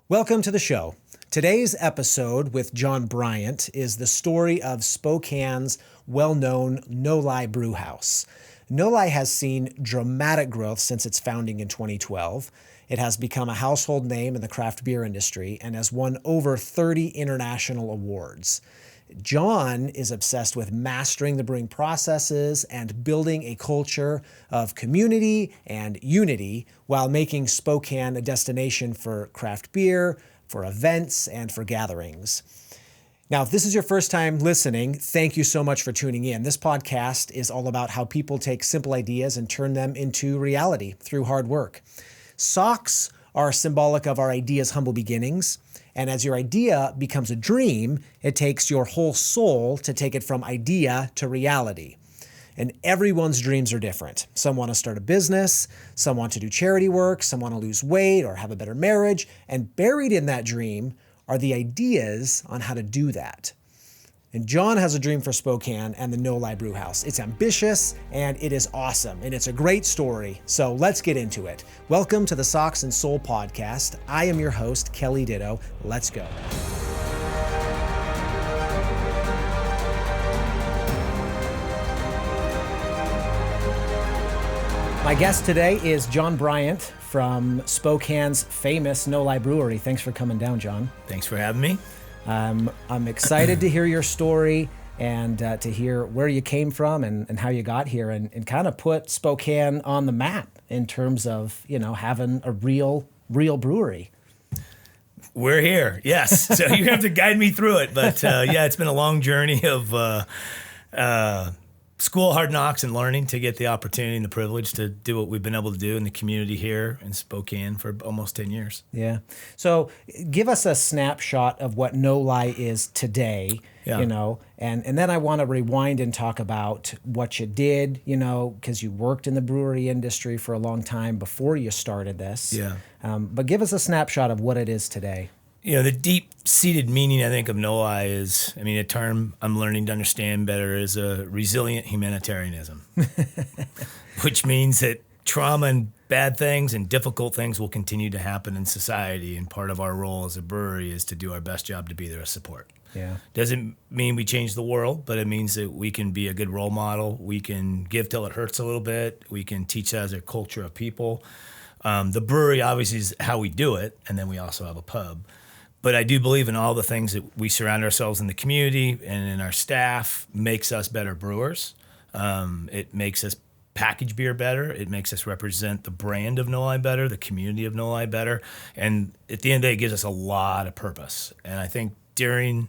Welcome to the show. Today's episode with John Bryant is the story of Spokane's well-known No Lie Brewhouse. No Lie has seen dramatic growth since its founding in 2012. It has become a household name in the craft beer industry and has won over 30 international awards. John is obsessed with mastering the brewing processes and building a culture of community and unity while making Spokane a destination for craft beer, for events, and for gatherings. Now, if this is your first time listening, thank you so much for tuning in. This podcast is all about how people take simple ideas and turn them into reality through hard work. Socks are symbolic of our ideas' humble beginnings. And as your idea becomes a dream, it takes your whole soul to take it from idea to reality. And everyone's dreams are different. Some want to start a business, some want to do charity work, some want to lose weight or have a better marriage. And buried in that dream are the ideas on how to do that. And John has a dream for Spokane and the No Lie Brewhouse. It's ambitious and it is awesome and it's a great story. So let's get into it. Welcome to the Socks and Soul podcast. I am your host, Kelly Ditto. Let's go. My guest today is John Bryant from Spokane's famous No Lie Brewery. Thanks for coming down, John. Thanks for having me. I'm excited to hear your story and to hear where you came from and how you got here and kind of put Spokane on the map in terms of, having a real brewery. We're here, yes. So you have to guide me through it. But it's been a long journey of school, hard knocks, and learning to get the opportunity and the privilege to do what we've been able to do in the community here in Spokane for almost 10 years. Yeah. So give us a snapshot of what No Lie is today, and then I want to rewind and talk about what you did, because you worked in the brewery industry for a long time before you started this. Yeah. But give us a snapshot of what it is today. The deep-seated meaning, I think, of No Lie is, a term I'm learning to understand better is a resilient humanitarianism, which means that trauma and bad things and difficult things will continue to happen in society, and part of our role as a brewery is to do our best job to be there as support. Yeah. Doesn't mean we change the world, but it means that we can be a good role model. We can give till it hurts a little bit. We can teach as a culture of people. The brewery obviously is how we do it, and then we also have a pub. But I do believe in all the things that we surround ourselves in the community and in our staff makes us better brewers. It makes us package beer better. It makes us represent the brand of No Lie better, the community of No Lie better. And at the end of the day, it gives us a lot of purpose. And I think during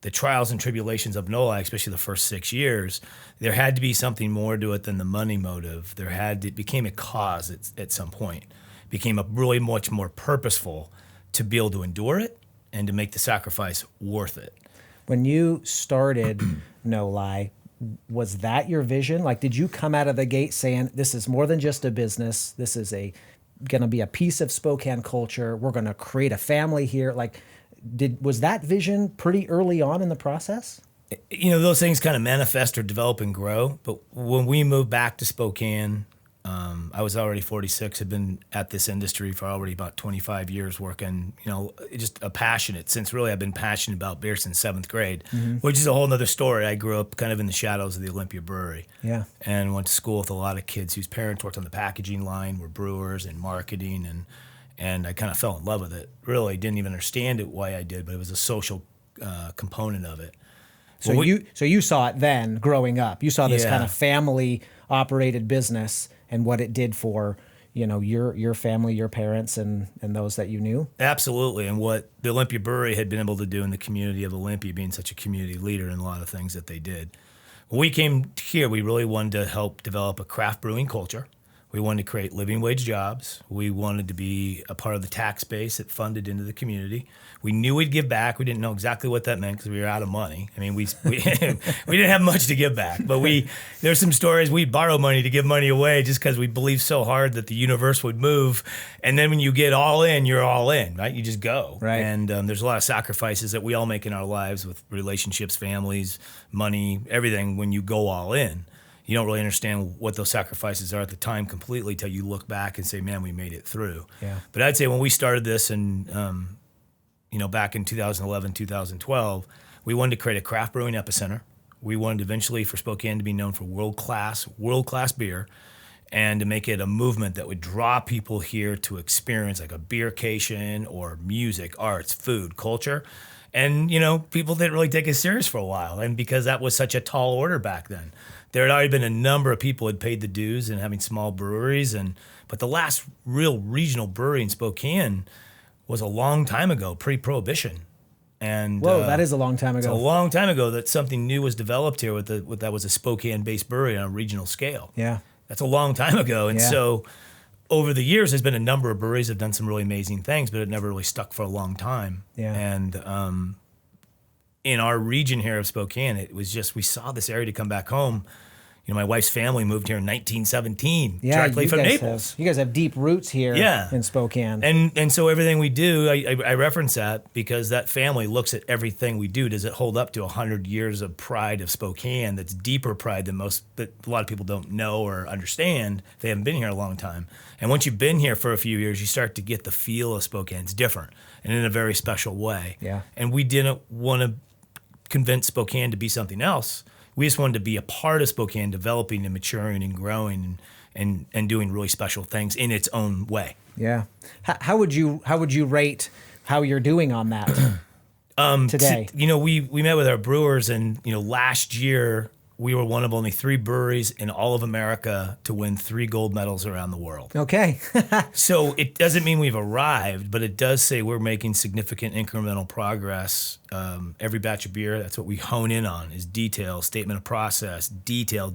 the trials and tribulations of No Lie, especially the first 6 years, there had to be something more to it than the money motive. It became a cause at some point. It became a really much more purposeful to be able to endure it and to make the sacrifice worth it. When you started No Lie, was that your vision? Like, did you come out of the gate saying, this is more than just a business, this is going to be a piece of Spokane culture, we're going to create a family here? Like, was that vision pretty early on in the process? Those things kind of manifest or develop and grow. But when we moved back to Spokane, I was already 46, had been at this industry for already about 25 years working, just since really I've been passionate about beer since 7th grade, which is a whole nother story. I grew up kind of in the shadows of the Olympia Brewery. Yeah. And went to school with a lot of kids whose parents worked on the packaging line, were brewers and marketing, and I kind of fell in love with it. Really didn't even understand it why I did, but it was a social component of it. So you saw it then growing up. You saw this kind of family operated business and what it did for, your family, your parents, and those that you knew? Absolutely. And what the Olympia Brewery had been able to do in the community of Olympia, being such a community leader in a lot of things that they did. When we came here, we really wanted to help develop a craft brewing culture. We wanted to create living wage jobs. We wanted to be a part of the tax base that funded into the community. We knew we'd give back. We didn't know exactly what that meant because we were out of money. We we didn't have much to give back, but there's some stories we'd borrow money to give money away just because we believed so hard that the universe would move. And then when you get all in, you're all in, right? You just go. Right. And there's a lot of sacrifices that we all make in our lives with relationships, families, money, everything when you go all in. You don't really understand what those sacrifices are at the time completely till you look back and say, man, we made it through. Yeah. But I'd say when we started this in back in 2011, 2012, we wanted to create a craft brewing epicenter. We wanted eventually for Spokane to be known for world-class beer, and to make it a movement that would draw people here to experience like a beercation or music, arts, food, culture. And, people didn't really take it serious for a while. And because that was such a tall order back then, there had already been a number of people who had paid the dues and having small breweries. But the last real regional brewery in Spokane was a long time ago, pre-Prohibition. And whoa, that is a long time ago. It's a long time ago that something new was developed here that was a Spokane-based brewery on a regional scale. Yeah. That's a long time ago. And so over the years, there's been a number of breweries that have done some really amazing things, but it never really stuck for a long time. Yeah. And in our region here of Spokane, it was just, we saw this area to come back home. My wife's family moved here in 1917, directly from Naples. You guys have deep roots here in Spokane. And so everything we do, I reference that because that family looks at everything we do. Does it hold up to 100 years of pride of Spokane that's deeper pride than that a lot of people don't know or understand if they haven't been here a long time. And once you've been here for a few years, you start to get the feel of Spokane. It's different and in a very special way. Yeah. And we didn't want to convince Spokane to be something else. We just wanted to be a part of Spokane, developing and maturing and growing and doing really special things in its own way. Yeah. How would you rate how you're doing on that today? We met with our brewers, and last year we were one of only 3 breweries in all of America to win 3 gold medals around the world. Okay. So it doesn't mean we've arrived, but it does say we're making significant incremental progress. Every batch of beer, that's what we hone in on, is detail, statement of process, detail.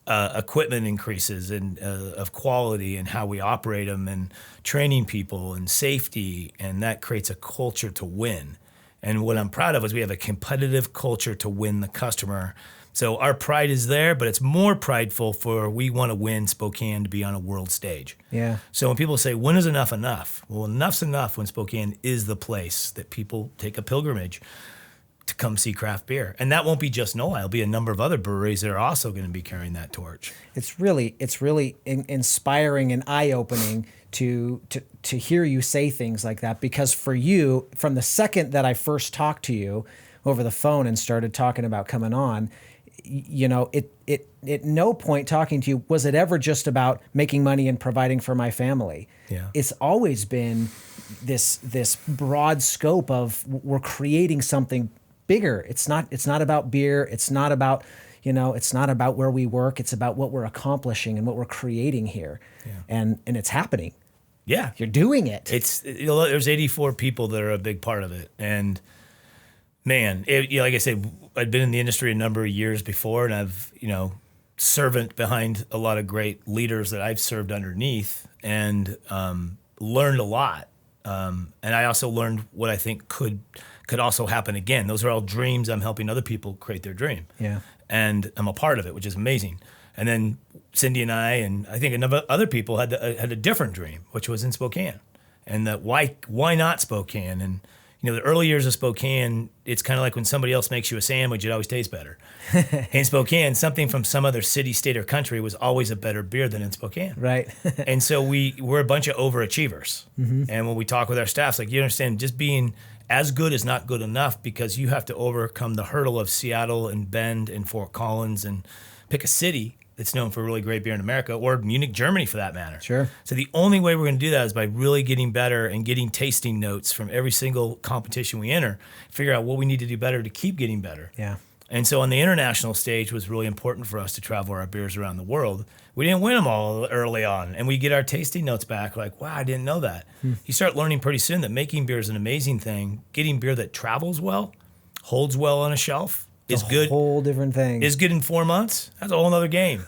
Equipment increases and of quality and how we operate them, and training people and safety, and that creates a culture to win. And what I'm proud of is we have a competitive culture to win the customer. So our pride is there, but it's more prideful for we want to win Spokane to be on a world stage. Yeah. So when people say, when is enough enough? Well, enough's enough when Spokane is the place that people take a pilgrimage to come see craft beer. And that won't be just NOLA. It'll be a number of other breweries that are also going to be carrying that torch. It's really inspiring and eye-opening to hear you say things like that, because for you, from the second that I first talked to you over the phone and started talking about coming on, at no point talking to you was it ever just about making money and providing for my family. Yeah. It's always been this broad scope of we're creating something bigger. It's not about beer. It's not about it's not about where we work. It's about what we're accomplishing and what we're creating here. Yeah. And it's happening. Yeah. You're doing it. There's 84 people that are a big part of it. And man, like I said, I'd been in the industry a number of years before, and I've, servant behind a lot of great leaders that I've served underneath, and learned a lot. And I also learned what I think could also happen again. Those are all dreams. I'm helping other people create their dream. Yeah. And I'm a part of it, which is amazing. And then Cindy and I think other people had a different dream, which was in Spokane. And that why not Spokane? And the early years of Spokane, it's kind of like when somebody else makes you a sandwich, it always tastes better. In Spokane, something from some other city, state, or country was always a better beer than in Spokane. Right. And so we're a bunch of overachievers. Mm-hmm. And when we talk with our staff, you understand, just being as good is not good enough, because you have to overcome the hurdle of Seattle and Bend and Fort Collins, and pick a city that's known for really great beer in America, or Munich, Germany, for that matter. Sure. So the only way we're going to do that is by really getting better and getting tasting notes from every single competition we enter, figure out what we need to do better to keep getting better. Yeah. And so on the international stage was really important for us to travel our beers around the world. We didn't win them all early on, and we get our tasting notes back like, wow, I didn't know that. You start learning pretty soon that making beer is an amazing thing. Getting beer that travels well, holds well on a shelf, is good. A whole different thing. Is good in 4 months. That's a whole other game.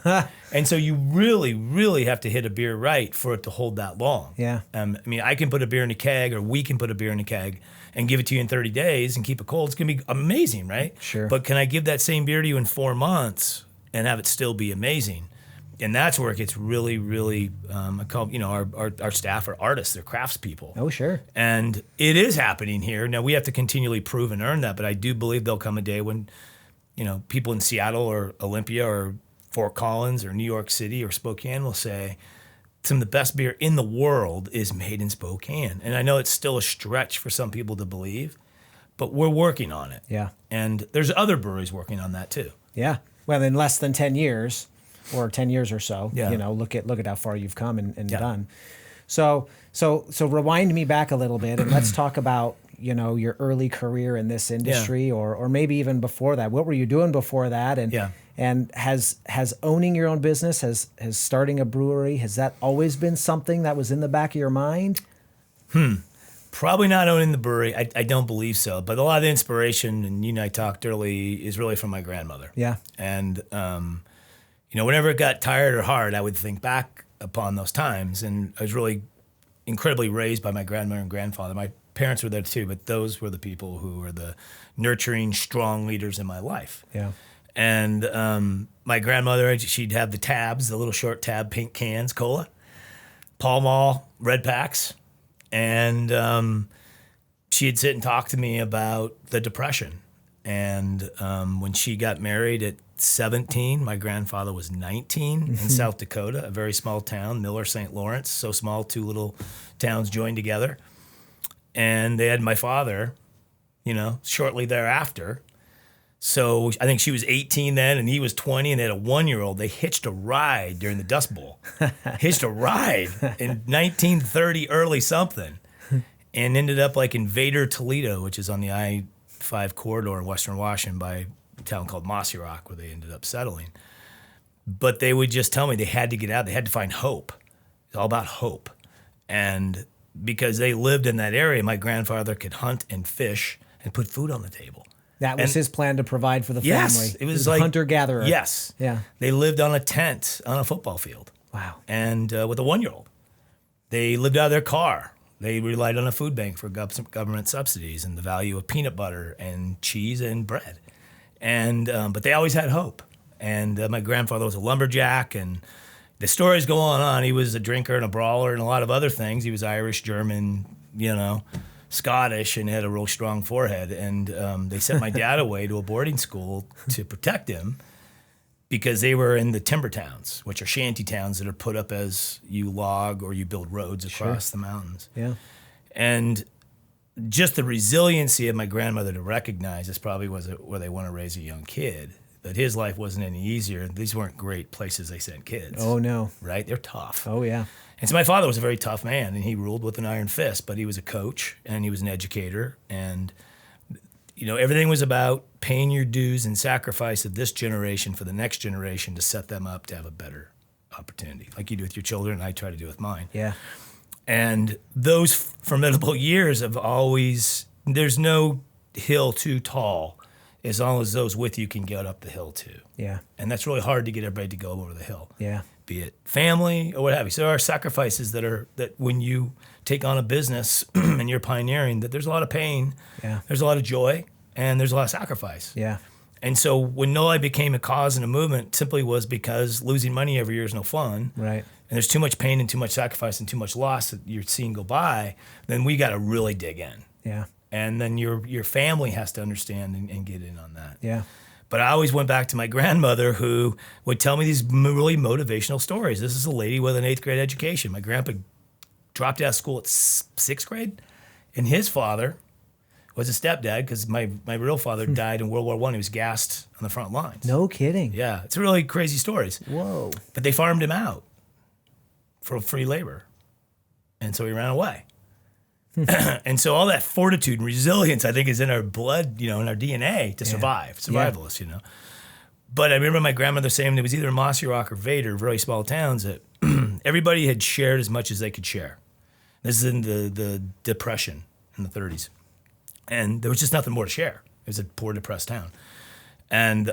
And so you really, really have to hit a beer right for it to hold that long. Yeah. I can put a beer in a keg, or we can put a beer in a keg and give it to you in 30 days and keep it cold. It's going to be amazing, right? Sure. But can I give that same beer to you in 4 months and have it still be amazing? And that's where it gets really, really, I call, our staff are artists, they're craftspeople. Oh, sure. And it is happening here. Now, we have to continually prove and earn that, but I do believe there'll come a day when, people in Seattle or Olympia or Fort Collins or New York City or Spokane will say, some of the best beer in the world is made in Spokane. And I know it's still a stretch for some people to believe, but we're working on it. Yeah. And there's other breweries working on that too. Yeah. Well, in less than 10 years or 10 years or so, Yeah. look at how far you've come and done. So rewind me back a little bit and let's talk about, your early career in this industry or maybe even before that. What were you doing before that? And has owning your own business, has starting a brewery, has that always been something that was in the back of your mind? Probably not owning the brewery. I don't believe so. But a lot of the inspiration, and you and I talked early, is really from my grandmother. Yeah. And, whenever it got tired or hard, I would think back upon those times. And I was really incredibly raised by my grandmother and grandfather. My parents were there too, but those were the people who were the nurturing, strong leaders in my life. Yeah. And my grandmother, she'd have the tabs, the little short tab pink cans, cola, Pall Mall, red packs. And she'd sit and talk to me about the Depression. And when she got married at 17, my grandfather was 19 in South Dakota, a very small town, Miller, St. Lawrence, so small, two little towns joined together. And they had my father, shortly thereafter. So I think she was 18 then, and he was 20, and they had a 1-year-old. They hitched a ride during the Dust Bowl. Hitched a ride in 1930, early something, and ended up like in Vader, Toledo, which is on the I-5 corridor in Western Washington by a town called Mossy Rock, where they ended up settling. But they would just tell me they had to get out. They had to find hope. It's all about hope. And because they lived in that area, my grandfather could hunt and fish and put food on the table. That was his plan to provide for the family. Yes, it was like hunter-gatherer. Yes. Yeah. They lived on a tent on a football field. Wow. And with a 1-year-old. They lived out of their car. They relied on a food bank for government subsidies and the value of peanut butter and cheese and bread. And but they always had hope. And my grandfather was a lumberjack, and the stories go on. He was a drinker and a brawler and a lot of other things. He was Irish, German, Scottish, and had a real strong forehead. And they sent my dad away to a boarding school to protect him because they were in the timber towns, which are shanty towns that are put up as you log or you build roads across the mountains. Yeah. And just the resiliency of my grandmother to recognize this probably was where they want to raise a young kid. But his life wasn't any easier. These weren't great places they sent kids. Oh, no. Right? They're tough. Oh, yeah. And so my father was a very tough man, and he ruled with an iron fist, but he was a coach, and he was an educator, and everything was about paying your dues and sacrifice of this generation for the next generation to set them up to have a better opportunity, like you do with your children, and I try to do with mine. Yeah. And those formidable years have always, there's no hill too tall as long as those with you can get up the hill too. Yeah. And that's really hard to get everybody to go over the hill. Yeah. Be it family or what have you. So there are sacrifices that when you take on a business and you're pioneering, that there's a lot of pain, there's a lot of joy, and there's a lot of sacrifice. Yeah. And so when No became a cause and a movement simply was because losing money every year is no fun. Right. And there's too much pain and too much sacrifice and too much loss that you're seeing go by, then we got to really dig in. Yeah. And then your family has to understand and get in on that. Yeah. But I always went back to my grandmother, who would tell me these really motivational stories. This is a lady with an 8th grade education. My grandpa dropped out of school at 6th grade, and his father was a stepdad because my real father died in World War I. He was gassed on the front lines. No kidding. Yeah, it's really crazy stories. Whoa. But they farmed him out for free labor, and so he ran away. And so all that fortitude and resilience, I think, is in our blood, in our DNA to survive, survivalists, But I remember my grandmother saying it was either Mossy Rock or Vader, very small towns, that everybody had shared as much as they could share. This is in the Depression in the 30s. And there was just nothing more to share. It was a poor, depressed town. And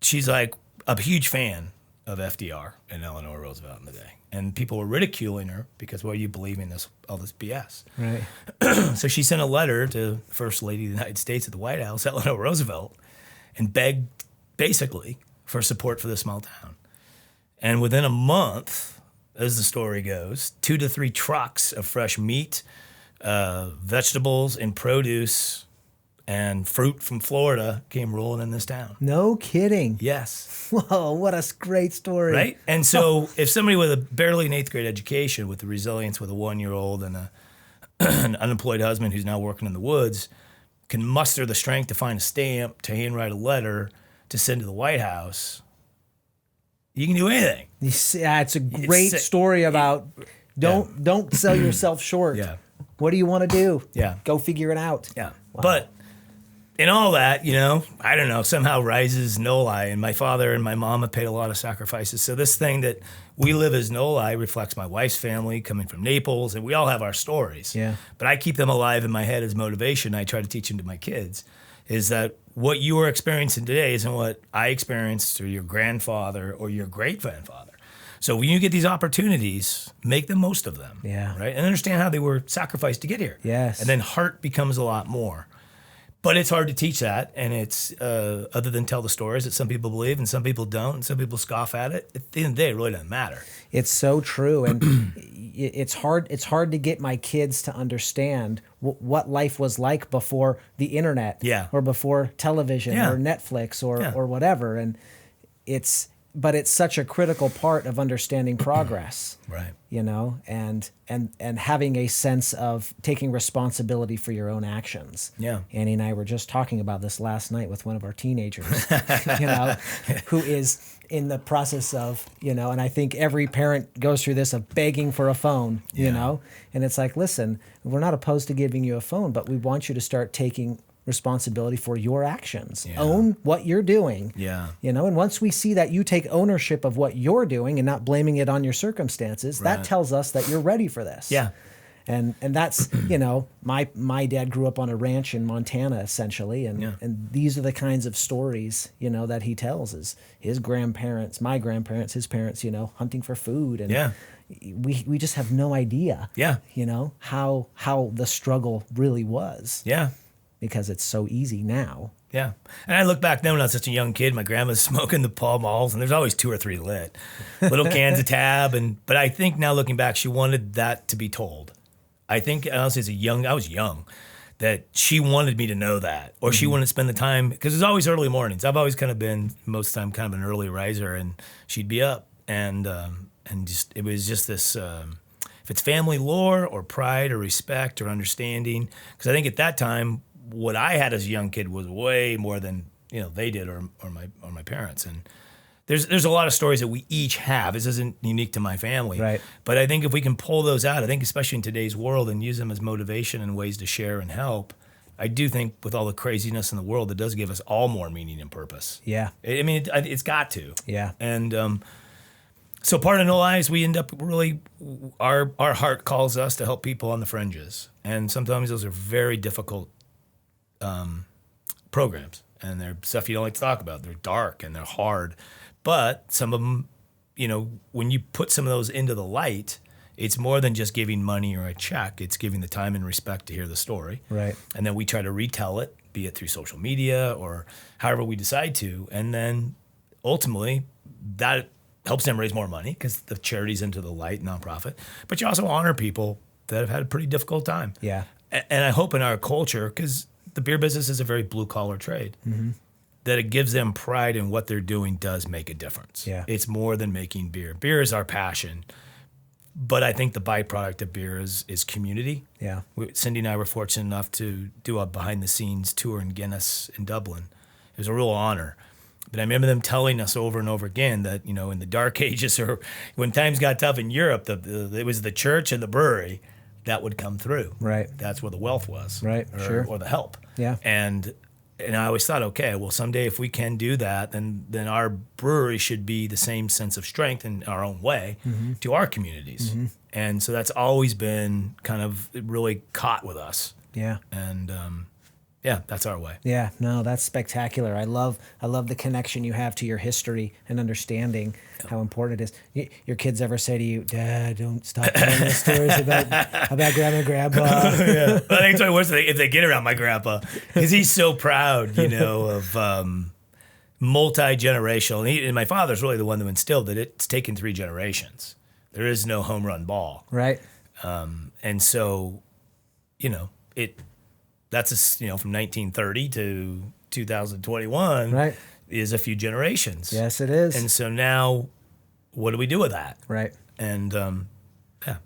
she's like a huge fan of FDR and Eleanor Roosevelt in the day. And people were ridiculing her because, well, you believe in all this BS. Right. So she sent a letter to First Lady of the United States at the White House, Eleanor Roosevelt, and begged basically for support for this small town. And within a month, as the story goes, 2 to 3 trucks of fresh meat, vegetables, and produce and fruit from Florida came rolling in this town. No kidding. Yes. Whoa, what a great story. Right? And so if somebody with a barely an 8th grade education, with the resilience with a 1-year-old and an unemployed husband who's now working in the woods, can muster the strength to find a stamp, to handwrite a letter, to send to the White House, you can do anything. You see, it's a great story about don't sell yourself short. Yeah. What do you want to do? Yeah. Go figure it out. Yeah. Wow. But in all that, I don't know, somehow rises Noli, and my father and my mom have paid a lot of sacrifices. So this thing that we live as Noli reflects my wife's family coming from Naples, and we all have our stories. Yeah. But I keep them alive in my head as motivation. I try to teach them to my kids, is that what you are experiencing today isn't what I experienced or your grandfather or your great-grandfather. So when you get these opportunities, make the most of them. Yeah. Right? And understand how they were sacrificed to get here. Yes. And then heart becomes a lot more. But it's hard to teach that, and it's other than tell the stories that some people believe and some people don't, and some people scoff at it. At the end of the day, it really doesn't matter. It's so true, and it's hard. It's hard to get my kids to understand what life was like before the internet, or before television, or Netflix, or whatever. And it's such a critical part of understanding progress, right? And having a sense of taking responsibility for your own actions. Yeah. Annie and I were just talking about this last night with one of our teenagers, who is in the process of, and I think every parent goes through this of begging for a phone, and it's like, listen, we're not opposed to giving you a phone, but we want you to start taking responsibility for your actions. Own what you're doing. And once we see that you take ownership of what you're doing and not blaming it on your circumstances, that tells us that you're ready for this. And that's, my dad grew up on a ranch in Montana, essentially, and these are the kinds of stories, that he tells, is his grandparents, my grandparents, his parents, hunting for food, and we just have no idea, how the struggle really was. Because it's so easy now. Yeah. And I look back then when I was such a young kid, my grandma's smoking the Pall Malls, and there's always 2 or 3 lit. Little cans of Tab. But I think now looking back, she wanted that to be told. I think, honestly, I was young, that she wanted me to know that. Or she wanted to spend the time, because it's always early mornings. I've always kind of been, most of the time, kind of an early riser, and she'd be up. And just it was just this... if it's family lore or pride or respect or understanding, because I think at that time, what I had as a young kid was way more than they did or my parents. And there's a lot of stories that we each have. This isn't unique to my family, right? But I think if we can pull those out, I think especially in today's world, and use them as motivation and ways to share and help, I do think with all the craziness in the world, it does give us all more meaning and purpose. Yeah, I mean, it's got to. Yeah, and so part of No Lies, we end up really, our heart calls us to help people on the fringes, and sometimes those are very difficult programs, and they're stuff you don't like to talk about. They're dark and they're hard, but some of them, when you put some of those into the light, it's more than just giving money or a check. It's giving the time and respect to hear the story, right? And then we try to retell it, be it through social media or however we decide to, and then ultimately that helps them raise more money because the charity's into the light, nonprofit. But you also honor people that have had a pretty difficult time. Yeah, and I hope in our culture, because the beer business is a very blue-collar trade, that it gives them pride in what they're doing does make a difference. Yeah. It's more than making beer. Beer is our passion, but I think the byproduct of beer is community. Yeah. Cindy and I were fortunate enough to do a behind-the-scenes tour in Guinness in Dublin. It was a real honor. But I remember them telling us over and over again that, in the dark ages or when times got tough in Europe, it was the church and the brewery that would come through. Right. That's where the wealth was. Right, or the help. Yeah. And I always thought, okay, well, someday if we can do that, then our brewery should be the same sense of strength in our own way to our communities. And so that's always been kind of really caught with us. Yeah. And that's our way. Yeah, no, that's spectacular. I love the connection you have to your history and understanding how important it is. Your kids ever say to you, "Dad, don't stop telling those stories about grandma and grandpa"? Yeah, I think it's probably worse if they get around my grandpa, because he's so proud, of multi-generational. And my father's really the one who instilled that it's taken 3 generations. There is no home run ball, right? And so, that's from 1930 to 2021 Right. is a few generations. Yes, it is. And so now, what do we do with that? Right. And yeah.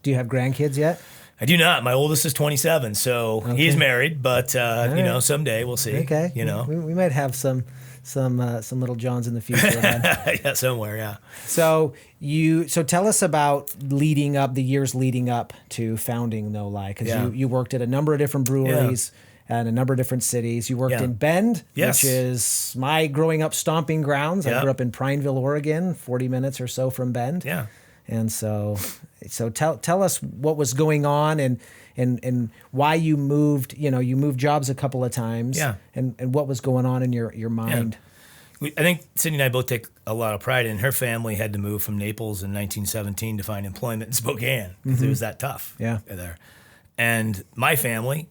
Do you have grandkids yet? I do not. My oldest is 27, so he's married, but right. Someday we'll see. Okay. We might have some little Johns in the future. Yeah, somewhere. Yeah. So tell us about the years leading up to founding No Lie, because you worked at a number of different breweries and a number of different cities. You worked in Bend, which is my growing up stomping grounds. I grew up in Prineville, Oregon, 40 minutes or so from Bend. Yeah. And so tell us what was going on and why you moved. You moved jobs a couple of times. Yeah. And what was going on in your mind. Yeah. I think Cindy and I both take a lot of pride in her family had to move from Naples in 1917 to find employment in Spokane because it was that tough there. And my family,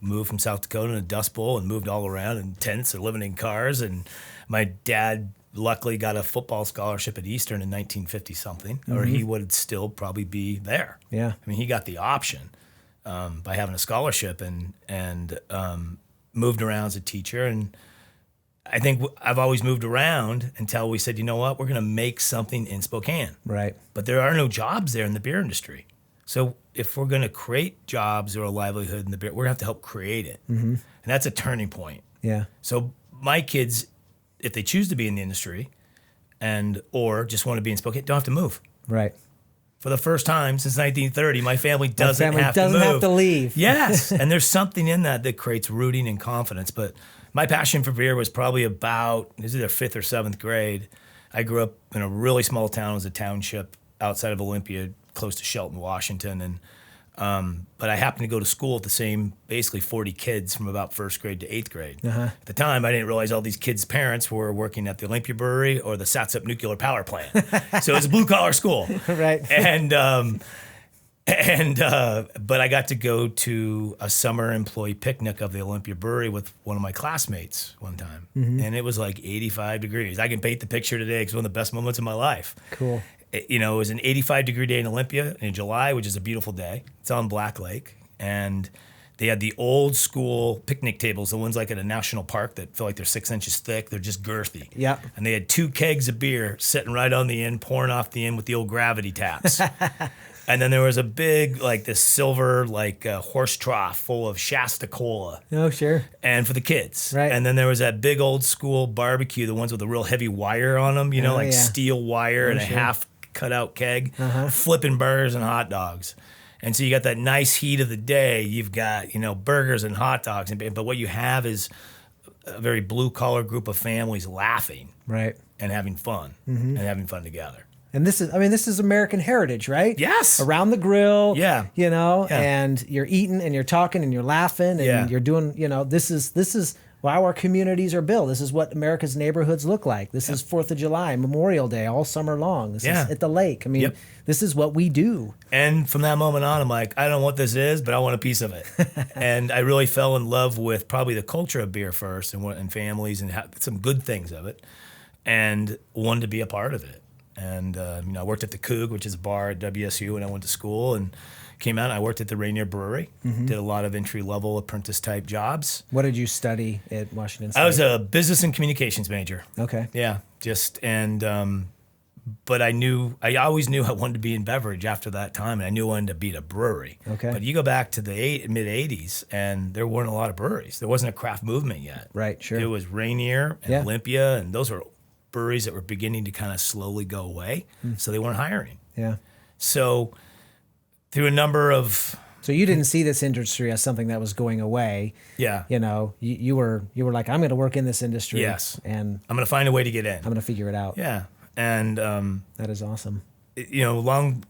moved from South Dakota in a Dust Bowl and moved all around in tents or living in cars. And my dad luckily got a football scholarship at Eastern in 1950 something, or he would still probably be there. Yeah. I mean, he got the option by having a scholarship and moved around as a teacher. And I think I've always moved around until we said, you know what, we're going to make something in Spokane. Right. But there are no jobs there in the beer industry. So if we're going to create jobs or a livelihood in the beer, we're going to have to help create it. Mm-hmm. And that's a turning point. Yeah. So my kids, if they choose to be in the industry or just want to be in Spokane, don't have to move. Right. For the first time since 1930, my family doesn't have to leave. Yes. And there's something in that creates rooting and confidence. But my passion for beer was probably about, this is either 5th or 7th grade. I grew up in a really small town. It was a township outside of Olympia, close to Shelton, Washington. And but I happened to go to school with the same, basically 40 kids from about 1st grade to 8th grade. Uh-huh. At the time, I didn't realize all these kids' parents were working at the Olympia Brewery or the Satsup's nuclear power plant. So it was a blue-collar school. Right. But I got to go to a summer employee picnic of the Olympia Brewery with one of my classmates one time. Mm-hmm. And it was like 85 degrees. I can paint the picture today because one of the best moments of my life. Cool. It was an 85-degree day in Olympia in July, which is a beautiful day. It's on Black Lake. And they had the old school picnic tables, the ones like at a national park that feel like they're 6 inches thick. They're just girthy. Yeah. And they had 2 kegs of beer sitting right on the end, pouring off the end with the old gravity taps. And then there was a big, this silver, horse trough full of Shasta Cola. Oh, sure. And for the kids. Right. And then there was that big old school barbecue, the ones with the real heavy wire on them, steel wire and a half cut out keg, flipping burgers and hot dogs. And so you got that nice heat of the day. You've got, burgers and hot dogs. But what you have is a very blue collar group of families laughing. Right. And having fun and having fun together. And this is American heritage, right? Yes. Around the grill. Yeah. And you're eating and you're talking and you're laughing and you're doing, this is how our communities are built. This is what America's neighborhoods look like. This is 4th of July, Memorial Day, all summer long. This is at the lake. I mean, this is what we do. And from that moment on, I'm like, I don't know what this is, but I want a piece of it. And I really fell in love with probably the culture of beer first and families and some good things of it, and wanted to be a part of it. And I worked at the Coug, which is a bar at WSU when I went to school, and came out. I worked at the Rainier Brewery, did a lot of entry-level apprentice-type jobs. What did you study at Washington State? I was a business and communications major. Okay. Yeah, but I always knew I wanted to be in beverage after that time, and I knew I wanted to be at a brewery. Okay. But you go back to the mid-'80s, and there weren't a lot of breweries. There wasn't a craft movement yet. Right, sure. It was Rainier and Olympia, and those were breweries that were beginning to kind of slowly go away, so they weren't hiring. Yeah. So through a number of... So you didn't see this industry as something that was going away. Yeah. You were like, I'm going to work in this industry. Yes. And I'm going to find a way to get in. I'm going to figure it out. Yeah. And... that is awesome. Along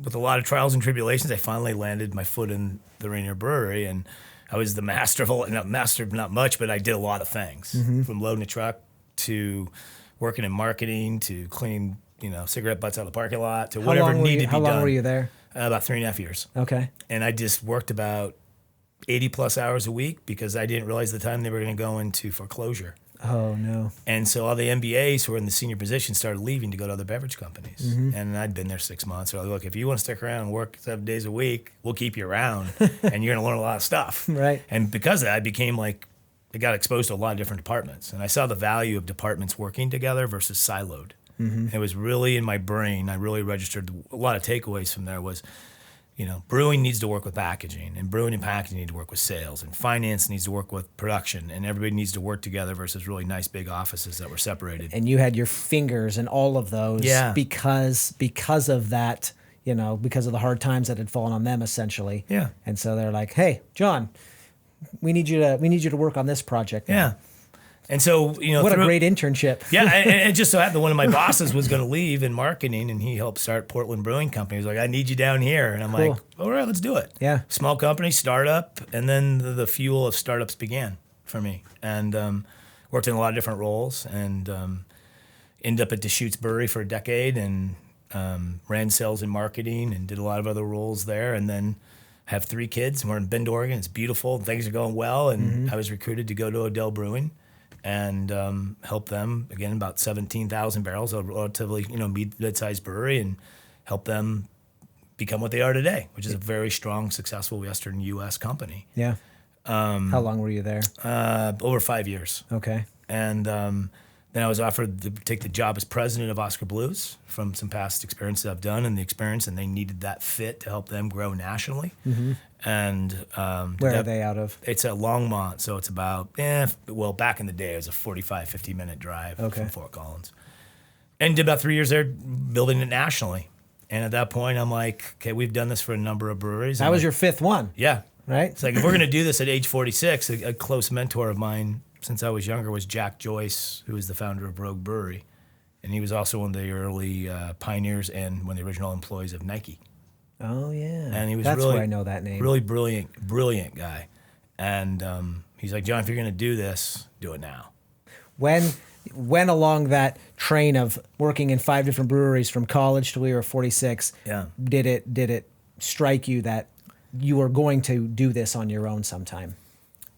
with a lot of trials and tribulations, I finally landed my foot in the Rainier Brewery, and I was the master of not much, but I did a lot of things. From loading a truck to working in marketing to cleaning, cigarette butts out of the parking lot to whatever needed to be done. How long were you there? About 3.5 years. Okay. And I just worked about 80 plus hours a week because I didn't realize the time they were going to go into foreclosure. Oh, no. And so all the MBAs who were in the senior position started leaving to go to other beverage companies. And I'd been there 6 months. So I was like, look, if you want to stick around and work 7 days a week, we'll keep you around and you're going to learn a lot of stuff. Right. And because of that, I became like, I got exposed to a lot of different departments. And I saw the value of departments working together versus siloed. It was really in my brain. I really registered a lot of takeaways from there was, brewing needs to work with packaging, and brewing and packaging need to work with sales, and finance needs to work with production, and everybody needs to work together versus really nice big offices that were separated. And you had your fingers in all of those because of that, because of the hard times that had fallen on them essentially. Yeah. And so they're like, hey, John, we need you to work on this project now. Yeah. And so, what a great internship. Yeah, and it just so happened one of my bosses was going to leave in marketing, and he helped start Portland Brewing Company. He was like, I need you down here. And I'm like, all right, let's do it. Yeah. Small company, startup, and then the fuel of startups began for me. And worked in a lot of different roles, and ended up at Deschutes Brewery for a decade, and ran sales and marketing, and did a lot of other roles there, and then have 3 kids, and we're in Bend, Oregon. It's beautiful. Things are going well, and I was recruited to go to Odell Brewing and help them, again, about 17,000 barrels, a relatively, mid-sized brewery, and help them become what they are today, which is a very strong, successful Western U.S. company. Yeah. How long were you there? Over 5 years. Okay. And then I was offered to take the job as president of Oscar Blues from some past experience that I've done and they needed that fit to help them grow nationally. And where are they out of? It's at Longmont, so it's about, back in the day, it was a 45, 50-minute drive from Fort Collins. And did about 3 years there building it nationally. And at that point, I'm like, okay, we've done this for a number of breweries. That was your 5th one. Yeah. Right? It's like, if we're going to do this at age 46, a close mentor of mine since I was younger was Jack Joyce, who was the founder of Rogue Brewery. And he was also one of the early pioneers and one of the original employees of Nike. Oh, yeah. And he was That's really, where I know that name. Really brilliant guy. And he's like, John, if you're going to do this, do it now. When along that train of working in 5 different breweries from college till we were 46, did it strike you that you were going to do this on your own sometime?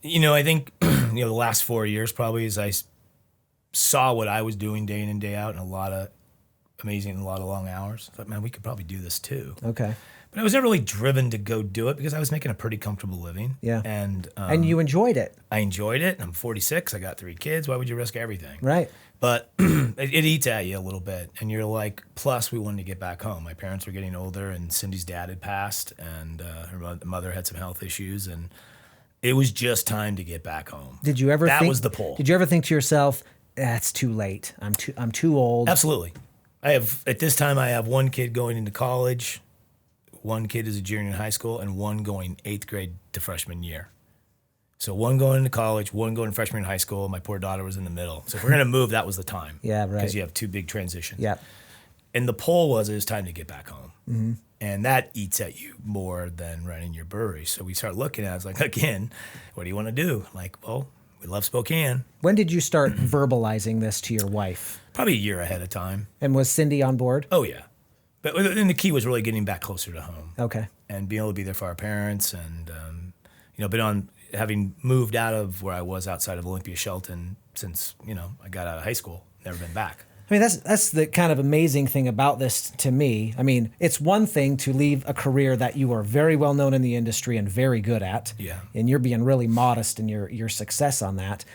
I think, the last 4 years probably as I saw what I was doing day in and day out and a lot of long hours. I thought, man, we could probably do this too. Okay. But I was never really driven to go do it because I was making a pretty comfortable living. Yeah. And you enjoyed it. I enjoyed it. I'm 46. I got 3 kids. Why would you risk everything? Right. But it eats at you a little bit. And you're like, plus we wanted to get back home. My parents were getting older and Cindy's dad had passed and her mother had some health issues. And it was just time to get back home. Did you ever That was the pull. Did you ever think to yourself, that's too late. I'm too old. Absolutely. At this time I have 1 kid going into college, 1 kid is a junior in high school, and 1 going 8th grade to freshman year. So 1 going into college, 1 going freshman in high school. My poor daughter was in the middle. So if we're going to move, that was the time. Yeah, right. Because you have 2 big transitions. Yeah. And the pull was it was time to get back home. And that eats at you more than running your brewery. So we start looking at it. I was like, again, what do you want to do? I'm like, well, we love Spokane. When did you start verbalizing this to your wife? Probably a year ahead of time. And was Cindy on board? Oh, yeah. But then the key was really getting back closer to home. Okay. And being able to be there for our parents and, having moved out of where I was outside of Olympia Shelton since, I got out of high school, never been back. I mean, that's the kind of amazing thing about this to me. I mean, it's one thing to leave a career that you are very well known in the industry and very good at. Yeah. And you're being really modest in your success on that.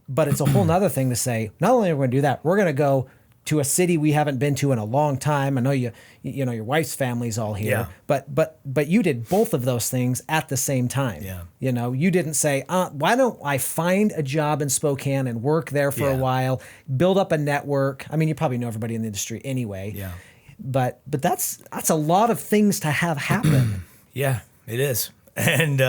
But it's a whole nother thing to say, not only are we going to do that, we're going to go to a city we haven't been to in a long time. I know your wife's family's all here, but you did both of those things at the same time. Yeah. You didn't say, why don't I find a job in Spokane and work there for a while, build up a network. I mean, you probably know everybody in the industry anyway. Yeah. But that's a lot of things to have happen. Yeah, it is. And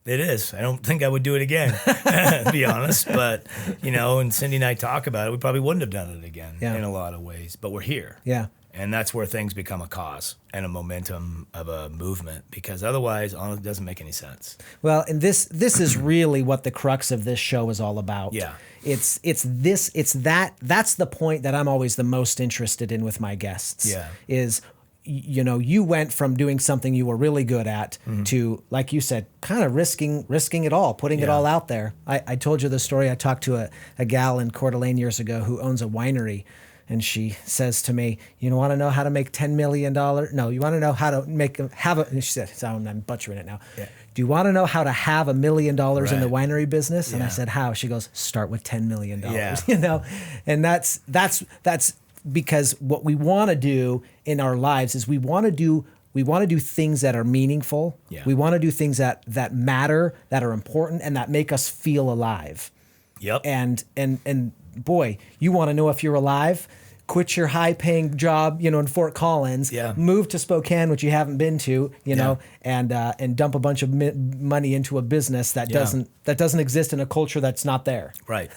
it is. I don't think I would do it again, to be honest. But, and Cindy and I talk about it, we probably wouldn't have done it again in a lot of ways. But we're here. Yeah. And that's where things become a cause and a momentum of a movement, because otherwise it doesn't make any sense. Well, and this is really what the crux of this show is all about. Yeah. That's the point that I'm always the most interested in with my guests. Yeah. Is you went from doing something you were really good at to, like you said, kind of risking it all, putting it all out there. I told you the story. I talked to a gal in Coeur d'Alene years ago who owns a winery, and she says to me, "You want to know how to make $10 million? No, you want to know how to and she said, I'm butchering it now. Yeah. Do you want to know how to have $1 million in the winery business?" And I said, "How?" She goes, "Start with $10 million." Yeah. And that's because what we want to do in our lives is we want to do things that are meaningful. Yeah. We want to do things that matter, that are important, and that make us feel alive. Yep. And boy, you want to know if you're alive? Quit your high-paying job, in Fort Collins. Yeah. Move to Spokane, which you haven't been to, and dump a bunch of money into a business that doesn't exist in a culture that's not there. Right.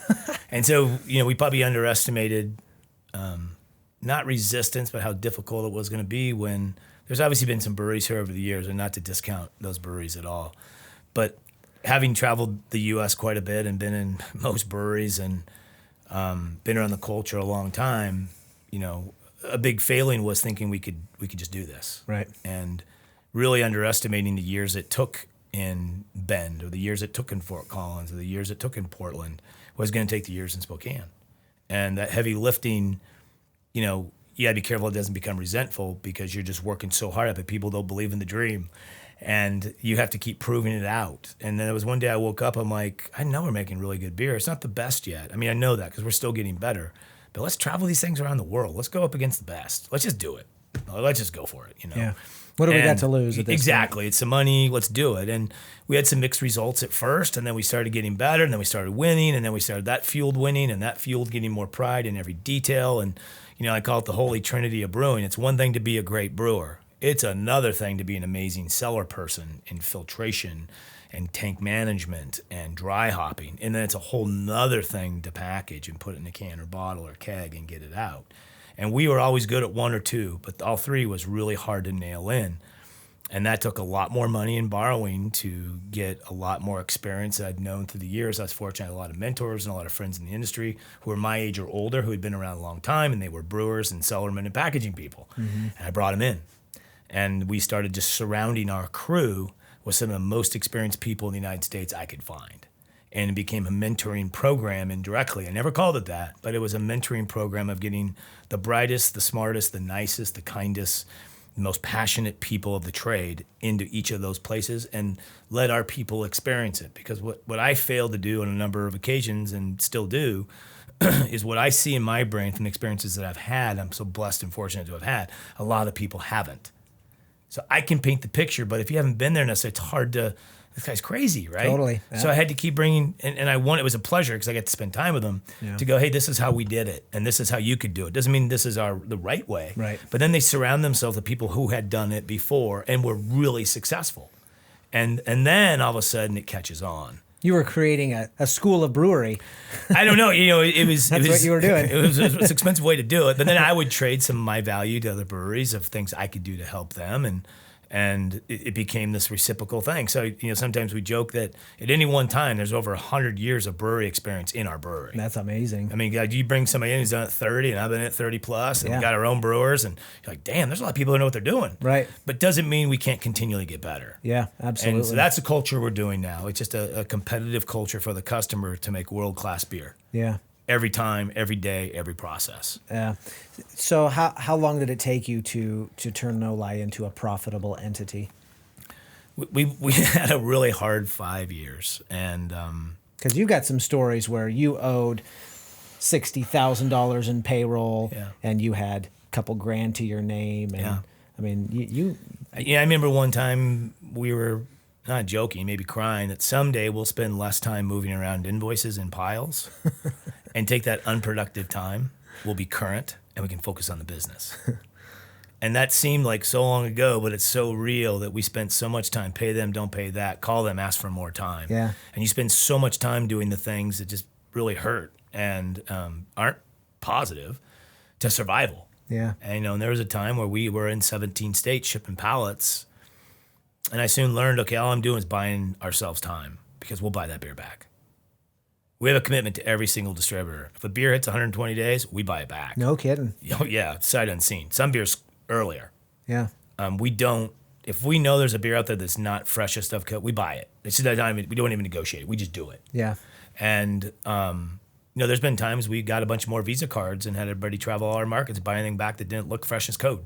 And so, we probably underestimated not resistance, but how difficult it was going to be when there's obviously been some breweries here over the years, and not to discount those breweries at all, but having traveled the U.S. quite a bit and been in most breweries and been around the culture a long time, a big failing was thinking we could just do this. Right. And really underestimating the years it took in Bend, or the years it took in Fort Collins, or the years it took in Portland was going to take the years in Spokane. And that heavy lifting, you got to be careful it doesn't become resentful, because you're just working so hard at it. People don't believe in the dream, and you have to keep proving it out. And then there was one day I woke up, I'm like, I know we're making really good beer. It's not the best yet. I mean, I know that because we're still getting better. But let's travel these things around the world. Let's go up against the best. Let's just do it. Let's just go for it, Yeah. What do we got to lose at this Exactly. point? It's some money. Let's do it. And we had some mixed results at first, and then we started getting better, and then we started winning, and then that fueled winning, and that fueled getting more pride in every detail. And, I call it the holy trinity of brewing. It's one thing to be a great brewer. It's another thing to be an amazing cellar person in filtration and tank management and dry hopping. And then it's a whole nother thing to package and put it in a can or bottle or keg and get it out. And we were always good at one or two, but all three was really hard to nail in. And that took a lot more money and borrowing to get a lot more experience that I'd known through the years. I was fortunate, I had a lot of mentors and a lot of friends in the industry who were my age or older, who had been around a long time, and they were brewers and cellarmen and packaging people. Mm-hmm. And I brought them in. And we started just surrounding our crew with some of the most experienced people in the United States I could find. And it became a mentoring program indirectly. I never called it that, but it was a mentoring program of getting the brightest, the smartest, the nicest, the kindest, the most passionate people of the trade into each of those places and let our people experience it. Because what I failed to do on a number of occasions and still do is what I see in my brain from the experiences that I've had, I'm so blessed and fortunate to have had, a lot of people haven't. So I can paint the picture, but if you haven't been there necessarily, it's hard to, this guy's crazy, right? Totally. Yeah. So I had to keep bringing, and it was a pleasure because I got to spend time with them to go, hey, this is how we did it, and this is how you could do it. Doesn't mean this is the right way. Right. But then they surround themselves with people who had done it before and were really successful. And then all of a sudden it catches on. You were creating a school of brewery. I don't know. It was what you were doing. It was an expensive way to do it. But then I would trade some of my value to other breweries of things I could do to help them, and it became this reciprocal thing. So sometimes we joke that at any one time there's over 100 years of brewery experience in our brewery. That's amazing. I mean, you bring somebody in who's done it 30, and I've been at 30 plus, and we got our own brewers, and you're like, damn, there's a lot of people who know what they're doing. Right. But doesn't mean we can't continually get better. Yeah, absolutely. And so that's the culture we're doing now. It's just a competitive culture for the customer to make world-class beer. Yeah. Every time, every day, every process. Yeah. So how long did it take you to turn No Lie into a profitable entity? We had a really hard 5 years, and because you got some stories where you owed $60,000 in payroll, and you had a couple grand to your name, and I mean you. Yeah, I remember one time we were not joking, maybe crying, that someday we'll spend less time moving around invoices in piles and take that unproductive time. We'll be current and we can focus on the business. And that seemed like so long ago, but it's so real that we spent so much time, pay them, don't pay that, call them, ask for more time. Yeah. And you spend so much time doing the things that just really hurt and aren't positive to survival. Yeah. And there was a time where we were in 17 states shipping pallets. And I soon learned, okay, all I'm doing is buying ourselves time because we'll buy that beer back. We have a commitment to every single distributor. If a beer hits 120 days, we buy it back. No kidding. Oh, yeah, sight unseen. Some beers earlier. Yeah. We don't. If we know there's a beer out there that's not fresh as stuff cut, we buy it. It's not even, we don't even negotiate it. We just do it. Yeah. And there's been times we got a bunch more Visa cards and had everybody travel all our markets, buy anything back that didn't look fresh as code.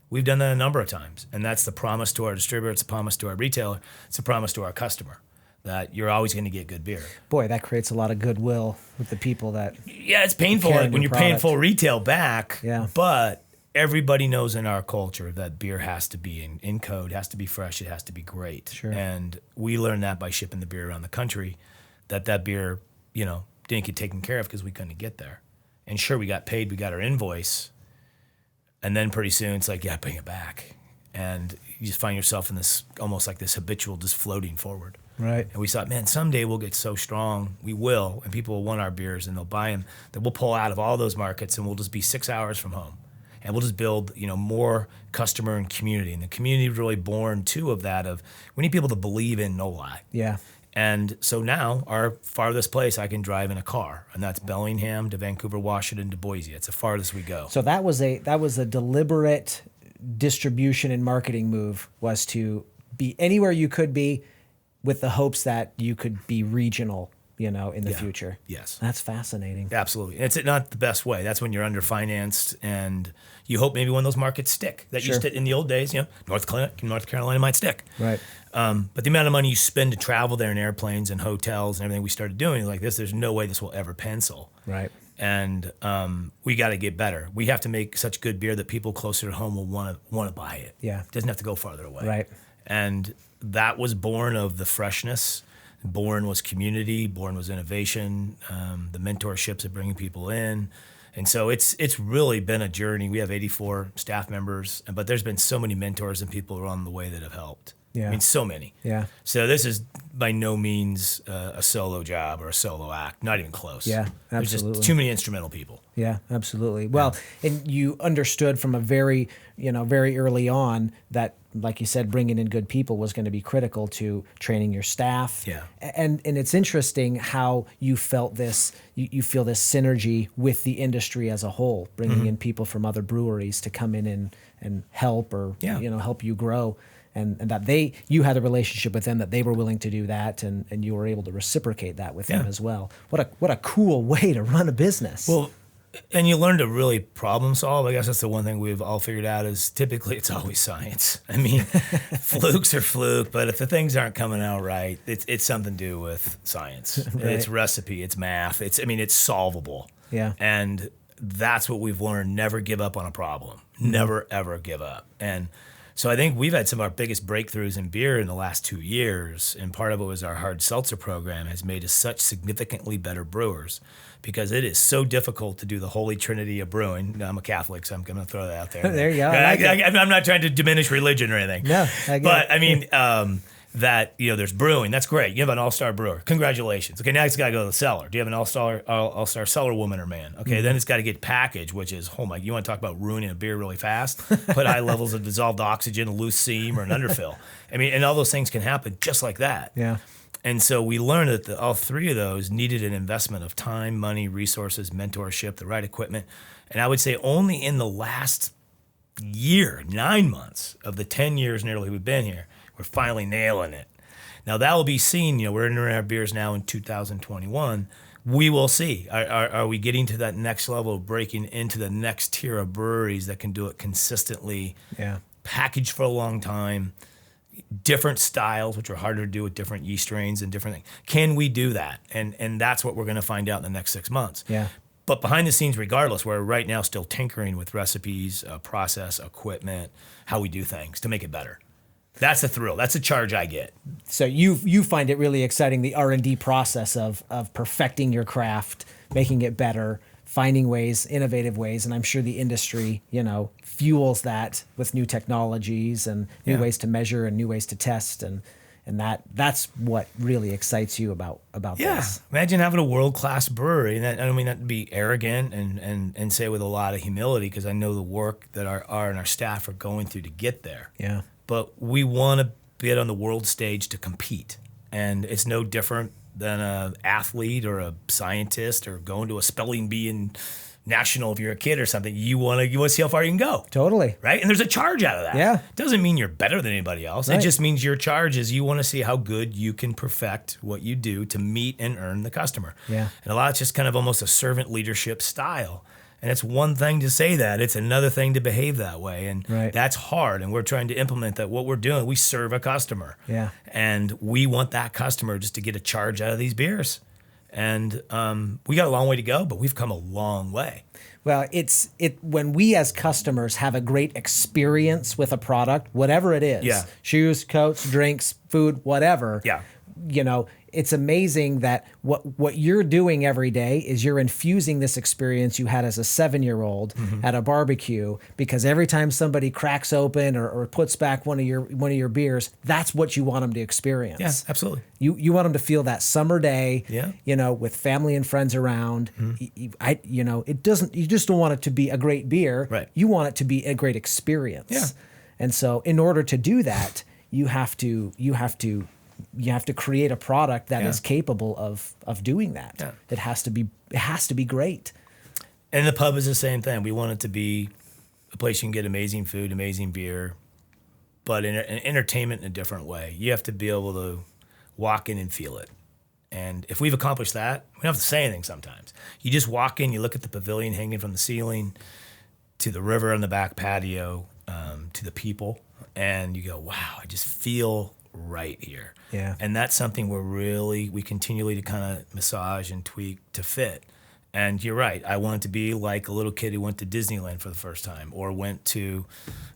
We've done that a number of times, and that's the promise to our distributor. It's a promise to our retailer. It's a promise to our customer that you're always going to get good beer. Boy, that creates a lot of goodwill with the people that. Yeah, it's painful when you're paying full retail back. Yeah. But everybody knows in our culture that beer has to be in code, has to be fresh, it has to be great. Sure. And we learned that by shipping the beer around the country, that beer, didn't get taken care of because we couldn't get there. And sure, we got paid, we got our invoice, and then pretty soon it's like, yeah, bring it back. And you just find yourself in this, almost like this habitual, just floating forward. Right. And we thought, man, someday we'll get so strong, we will, and people will want our beers and they'll buy them, that we'll pull out of all those markets and we'll just be 6 hours from home. And we'll just build, more customer and community. And the community was really born, too, of that, of we need people to believe in no lie. Yeah. And so now our farthest place I can drive in a car, and that's Bellingham to Vancouver, Washington to Boise. It's the farthest we go. So that was a deliberate distribution and marketing move, was to be anywhere you could be with the hopes that you could be regional, in the future. Yes. That's fascinating. Absolutely. And it's not the best way. That's when you're underfinanced and you hope maybe one of those markets stick. That Sure. used to, in the old days, North Carolina might stick. Right. But the amount of money you spend to travel there in airplanes and hotels and everything we started doing like this, there's no way this will ever pencil. Right. And we got to get better. We have to make such good beer that people closer to home will want to buy it. Yeah. It doesn't have to go farther away. Right. And that was born of the freshness. Born was community. Born was innovation. The mentorships of bringing people in. And so it's really been a journey. We have 84 staff members, but there's been so many mentors and people along the way that have helped. Yeah. I mean, so many. Yeah. So this is by no means a solo job or a solo act. Not even close. Yeah, There's absolutely. just too many instrumental people. Yeah, absolutely. Well, and you understood from a very early on that, like you said, bringing in good people was going to be critical to training your staff. Yeah. And it's interesting how you felt this, you feel this synergy with the industry as a whole, bringing in people from other breweries to come in and help or, help you grow. And that you had a relationship with them, that they were willing to do that, and you were able to reciprocate that with them as well. What a cool way to run a business. Well, and you learn to really problem solve. I guess that's the one thing we've all figured out is typically it's always science. I mean, flukes are fluke, but if the things aren't coming out right, it's something to do with science. Right. It's recipe, it's math. It's solvable. Yeah. And that's what we've learned. Never give up on a problem. Never, ever give up. And so I think we've had some of our biggest breakthroughs in beer in the last 2 years, and part of it was our hard seltzer program has made us such significantly better brewers because it is so difficult to do the holy trinity of brewing. Now, I'm a Catholic, so I'm going to throw that out there. There you go. I'm not trying to diminish religion or anything. No, I get but it. I mean, that there's brewing. That's great. You have an all-star brewer. Congratulations. Okay, now it's got to go to the cellar. Do you have an all-star cellar woman or man? Okay, then it's got to get packaged, which is, oh my, you want to talk about ruining a beer really fast? Put high levels of dissolved oxygen, a loose seam, or an underfill. I mean, and all those things can happen just like that. Yeah. And so we learned that all three of those needed an investment of time, money, resources, mentorship, the right equipment. And I would say only in the last year, 9 months of the 10 years nearly we've been here, we're finally nailing it. Now that will be seen. We're entering our beers now in 2021. We will see. Are we getting to that next level of breaking into the next tier of breweries that can do it consistently, packaged for a long time, different styles, which are harder to do with different yeast strains and different things. Can we do that? And that's what we're going to find out in the next 6 months. Yeah. But behind the scenes, regardless, we're right now still tinkering with recipes, process, equipment, how we do things to make it better. That's a thrill. That's a charge I get. So you find it really exciting, the R&D process of perfecting your craft, making it better, finding ways, innovative ways, and I'm sure the industry, fuels that with new technologies and new ways to measure and new ways to test, and that's what really excites you about this. Imagine having a world-class brewery, and I don't mean that to be arrogant and say with a lot of humility, because I know the work that our and our staff are going through to get there. Yeah. But we want to get on the world stage to compete. And it's no different than an athlete or a scientist or going to a spelling bee in national, if you're a kid or something, you want to see how far you can go. Totally. Right? And there's a charge out of that. Yeah. Doesn't mean you're better than anybody else. Right. It just means your charge is you want to see how good you can perfect what you do to meet and earn the customer. Yeah. And a lot, it's just kind of almost a servant leadership style. And it's one thing to say that. It's another thing to behave that way. And Right. that's hard. And we're trying to implement that. What we're doing, we serve a customer. Yeah. And we want that customer just to get a charge out of these beers. And we got a long way to go, but we've come a long way. Well, when we as customers have a great experience with a product, whatever it is, Yeah. shoes, coats, drinks, food, whatever. Yeah. It's amazing that what you're doing every day is you're infusing this experience you had as a 7-year-old at a barbecue, because every time somebody cracks open or puts back one of your beers, that's what you want them to experience. Yeah, absolutely. You want them to feel that summer day, Yeah. with family and friends around. You just don't want it to be a great beer. Right. You want it to be a great experience. Yeah. And so in order to do that, you have to create a product that is capable of doing that. Yeah. It has to be great. And the pub is the same thing. We want it to be a place you can get amazing food, amazing beer, but an entertainment in a different way. You have to be able to walk in and feel it. And if we've accomplished that, we don't have to say anything sometimes. You just walk in, you look at the pavilion hanging from the ceiling, to the river on the back patio, to the people, and you go, wow, I just feel right here. Yeah. And that's something we continually to kind of massage and tweak to fit. And you're right. I want it to be like a little kid who went to Disneyland for the first time or went to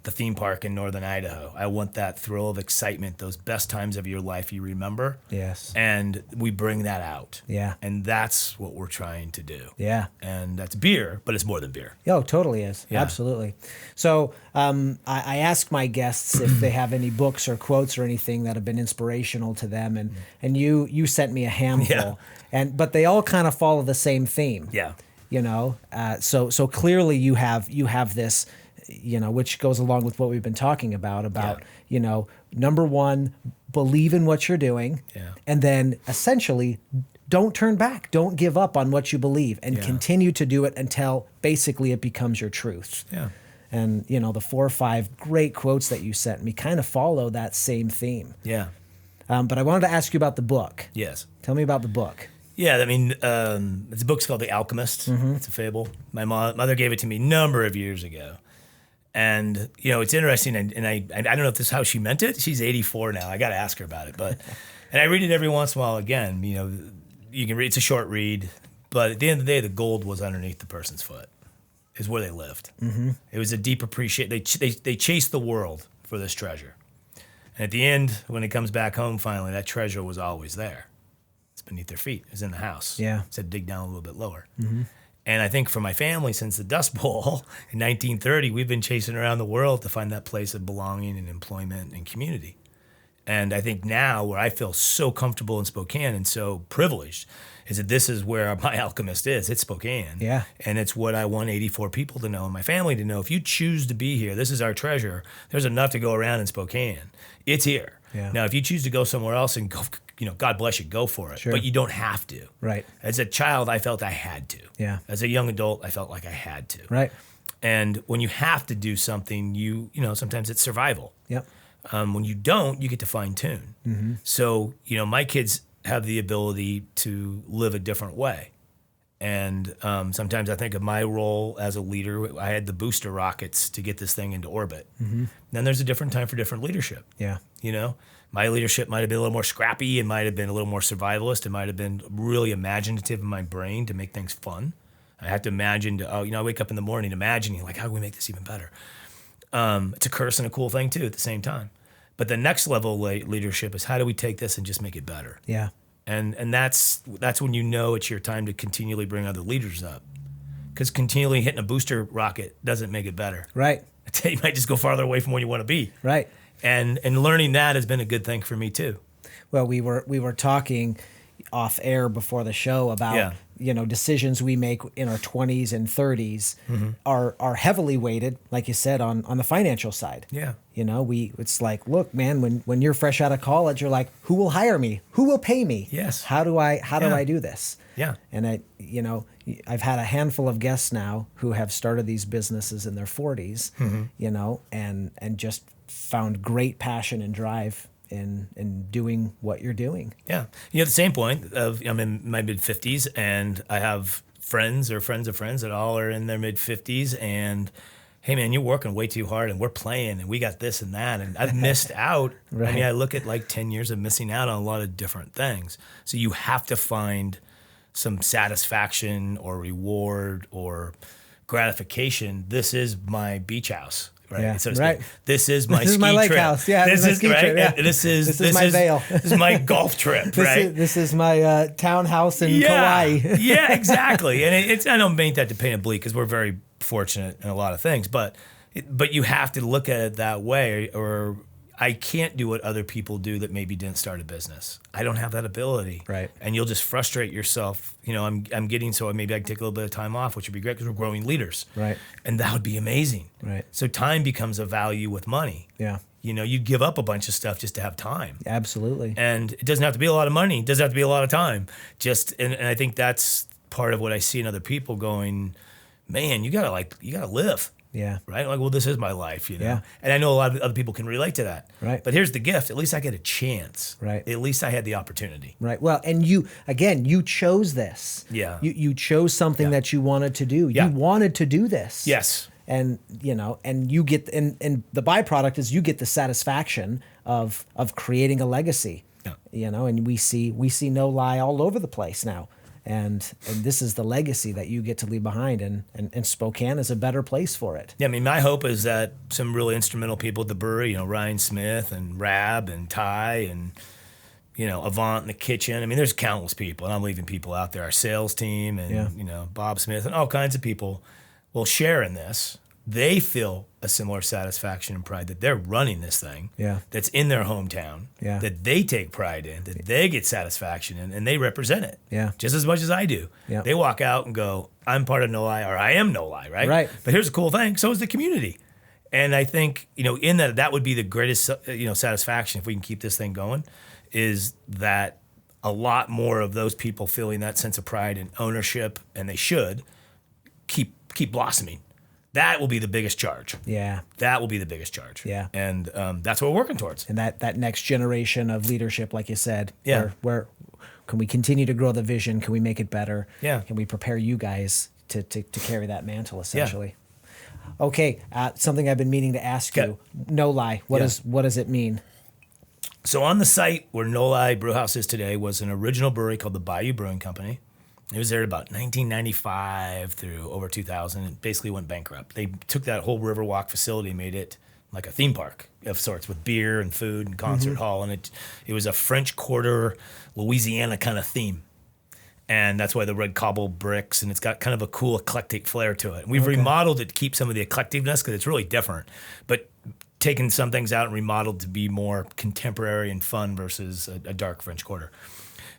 the theme park in northern Idaho. I want that thrill of excitement, those best times of your life you remember. Yes. And we bring that out. Yeah. And that's what we're trying to do. Yeah. And that's beer, but it's more than beer. Oh, totally is. Yeah. Absolutely. So I ask my guests if they have any books or quotes or anything that have been inspirational to them, and you sent me a handful, but they all kind of follow the same theme. Yeah. So clearly you have this, which goes along with what we've been talking about, number one, believe in what you're doing, and then essentially don't turn back. Don't give up on what you believe, and continue to do it until basically it becomes your truth. Yeah. And, the 4 or 5 great quotes that you sent me kind of follow that same theme. Yeah. But I wanted to ask you about the book. Yes. Tell me about the book. Yeah, I mean, the book's called The Alchemist. It's a fable. My mother gave it to me a number of years ago. And, it's interesting, and I don't know if this is how she meant it. She's 84 now. I got to ask her about it. But and I read it every once in a while again. You can read, it's a short read, but at the end of the day, the gold was underneath the person's foot, is where they lived. Mm-hmm. It was a deep appreciation. They chased the world for this treasure. And at the end, when it comes back home finally, that treasure was always there. It's beneath their feet. It's in the house. Yeah. It said dig down a little bit lower. Mm-hmm. And I think for my family, since the Dust Bowl in 1930, we've been chasing around the world to find that place of belonging and employment and community. And I think now where I feel so comfortable in Spokane and so privileged is that this is where my alchemist is. It's Spokane. Yeah. And it's what I want 84 people to know and my family to know. If you choose to be here, this is our treasure. There's enough to go around in Spokane. It's here. Yeah. Now, if you choose to go somewhere else and go, God bless you, go for it. Sure. But you don't have to. Right. As a child, I felt I had to. Yeah. As a young adult, I felt like I had to. Right. And when you have to do something, sometimes it's survival. Yep. When you don't, you get to fine tune. Mm-hmm. So, my kids have the ability to live a different way. And sometimes I think of my role as a leader. I had the booster rockets to get this thing into orbit. Mm-hmm. Then there's a different time for different leadership. Yeah. My leadership might have been a little more scrappy. It might have been a little more survivalist. It might have been really imaginative in my brain to make things fun. I have to imagine, I wake up in the morning imagining, like, how can we make this even better? It's a curse and a cool thing, too, at the same time. But the next level of leadership is how do we take this and just make it better? Yeah. And that's when it's your time to continually bring other leaders up. Because continually hitting a booster rocket doesn't make it better. Right. You might just go farther away from where you want to be. Right. And learning that has been a good thing for me, too. Well, we were talking off air before the show about decisions we make in our 20s and 30s are heavily weighted, like you said, on the financial side. Yeah. It's like, look, man, when you're fresh out of college, you're like, who will hire me? Who will pay me? Yes. How do I do this? Yeah. And I've had a handful of guests now who have started these businesses in their 40s, and just found great passion and drive in doing what you're doing. Yeah. The same point of I'm in my mid-50s and I have friends or friends of friends that all are in their mid-50s and, hey, man, you're working way too hard and we're playing and we got this and that. And I've missed out. Right. I mean, I look at like 10 years of missing out on a lot of different things. So you have to find some satisfaction or reward or gratification. This is my beach house. Right. Yeah, So to right. speak. This is my This is ski my lake trip. house. Yeah, this my is ski right. trip, yeah. And this is my Vail. This is my golf trip. Right. This is my townhouse in Kauai. Yeah, exactly. And I don't mean that to paint it bleak because we're very fortunate in a lot of things, but you have to look at it that way, or I can't do what other people do that maybe didn't start a business. I don't have that ability. Right. And you'll just frustrate yourself. I'm getting, so maybe I can take a little bit of time off, which would be great because we're growing leaders. Right. And that would be amazing. Right. So time becomes a value with money. Yeah. You give up a bunch of stuff just to have time. Absolutely. And it doesn't have to be a lot of money. It doesn't have to be a lot of time. And I think that's part of what I see in other people going, man, you gotta live. Yeah. Right? Like, well, this is my life, Yeah. And I know a lot of other people can relate to that. Right. But here's the gift. At least I get a chance. Right. At least I had the opportunity. Right. Well, and you chose this. Yeah. You chose something that you wanted to do. Yeah. You wanted to do this. Yes. And, and you get, and the byproduct is you get the satisfaction of creating a legacy. Yeah. And we see No Lie all over the place now. And this is the legacy that you get to leave behind, and Spokane is a better place for it. Yeah, I mean, my hope is that some really instrumental people at the brewery, Ryan Smith and Rab and Ty and, Avant in the kitchen. I mean, there's countless people, and I'm leaving people out there. Our sales team and, Bob Smith and all kinds of people will share in this. They feel a similar satisfaction and pride that they're running this thing that's in their hometown, that they take pride in, that they get satisfaction in, and they represent it just as much as I do. Yeah. They walk out and go, I'm part of No Lie, or I am No Lie, right? Right. But here's the cool thing, so is the community. And I think, in that would be the greatest, satisfaction if we can keep this thing going, is that a lot more of those people feeling that sense of pride and ownership, and they should, keep blossoming. That will be the biggest charge. Yeah. That will be the biggest charge. Yeah. And that's what we're working towards. And that next generation of leadership, like you said, Yeah. where can we continue to grow the vision? Can we make it better? Yeah. Can we prepare you guys to carry that mantle, essentially? Yeah. Okay. Something I've been meaning to ask you. No Lie. What does it mean? So on the site where No Lie Brewhouse is today was an original brewery called the Bayou Brewing Company. It was there about 1995 through over 2000. It basically went bankrupt. They took that whole Riverwalk facility and made it like a theme park of sorts with beer and food and concert hall. And it was a French Quarter, Louisiana kind of theme. And that's why the red cobble bricks, and it's got kind of a cool eclectic flair to it. We've remodeled it to keep some of the eclecticness because it's really different. But taken some things out and remodeled to be more contemporary and fun versus a dark French Quarter.